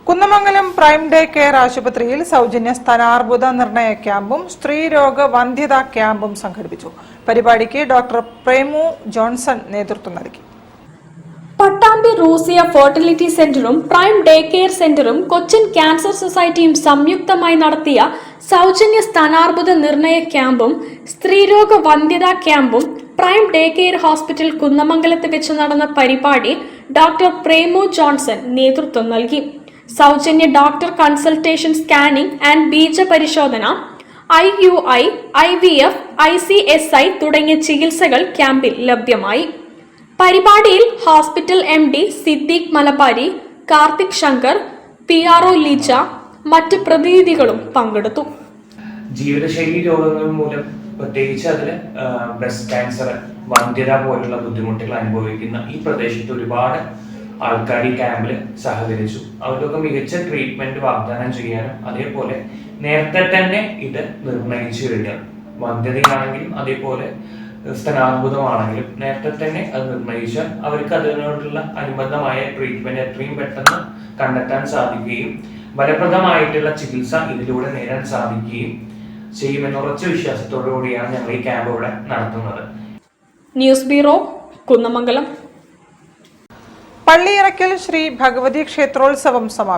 Kunnamangalam prime day care ആശുപത്രിയിൽ സൗജന്യ സ്ഥാനാർബുദ നിർണയ ക്യാമ്പും സ്ത്രീരോഗ വന്ധ്യതാ ക്യാമ്പും സംഘടിപ്പിച്ചു. പരിപാടിക്ക് ഡോക്ടർ പ്രേമു ജോൺസൺ നേതൃത്വം നൽകി. പട്ടാമ്പി റൂസിയ ഫെർട്ടിലിറ്റി സെന്ററും പ്രൈം ഡേ കെയർ സെന്ററും കൊച്ചിൻ ക്യാൻസർ സൊസൈറ്റിയും സംയുക്തമായി നടത്തിയ സൗജന്യ സ്ഥാനാർബുദ നിർണയ ക്യാമ്പും സ്ത്രീരോഗ വന്ധ്യതാ ക്യാമ്പും പ്രൈം ഡേ കെയർ ഹോസ്പിറ്റൽ കുന്നമംഗലത്ത് വെച്ച് നടന്ന പരിപാടി ഡോക്ടർ പ്രേമു ജോൺസൺ നേതൃത്വം നൽകി. സൗജന്യ ഡോക്ടർ കൺസൾട്ടേഷൻ, സ്കാനിംഗ് ആൻഡ് ബീജ പരിശോധന, IUI, IVF, ICSI തുടങ്ങിയ ചികിത്സകൾ ക്യാമ്പിൽ ലഭ്യമായി. പരിപാടിയിൽ hospital MD Siddique Malabari, Karthik Shankar, PRO ലീച്ച, മറ്റ് പ്രതിനിധികളും പങ്കെടുത്തു. ജീവിതശൈലി രോഗങ്ങൾ മൂലം പ്രത്യേകിച്ച് അതിൽ ബ്രസ്റ്റ് ക്യാൻസർ, വന്ധ്യത പോലുള്ള ബുദ്ധിമുട്ടുകൾ അനുഭവിക്കുന്ന ഈ പ്രദേശത്ത് ഒരുപാട് ആൾക്കാർ ഈ ക്യാമ്പിൽ സഹകരിച്ചു. അവർക്കൊക്കെ മികച്ച ട്രീറ്റ്മെന്റ് വാഗ്ദാനം ചെയ്യാനും അതേപോലെ നേരത്തെ തന്നെ ഇത് നിർണയിച്ചു കഴിഞ്ഞാൽ വന്ധ്യതയാണെങ്കിലും അതേപോലെ സ്ഥാനാർബുദമാണെങ്കിലും നേരത്തെ തന്നെ അത് നിർണയിച്ചാൽ അവർക്ക് അതിനോടുള്ള അനുബന്ധമായ ട്രീറ്റ്മെന്റ് എത്രയും പെട്ടെന്ന് കണ്ടെത്താൻ സാധിക്കുകയും ഫലപ്രദമായിട്ടുള്ള ചികിത്സ ഇതിലൂടെ നേടാൻ സാധിക്കുകയും ചെയ്യുമെന്ന ഉറച്ച വിശ്വാസത്തോടു കൂടിയാണ് ഞങ്ങൾ ഈ ക്യാമ്പ് ഇവിടെ നടത്തുന്നത്. News bureau, Kunnamangalam. പള്ളിയിറക്കൽ ശ്രീ ഭഗവതി ക്ഷേത്രോത്സവം സമാപിച്ചു.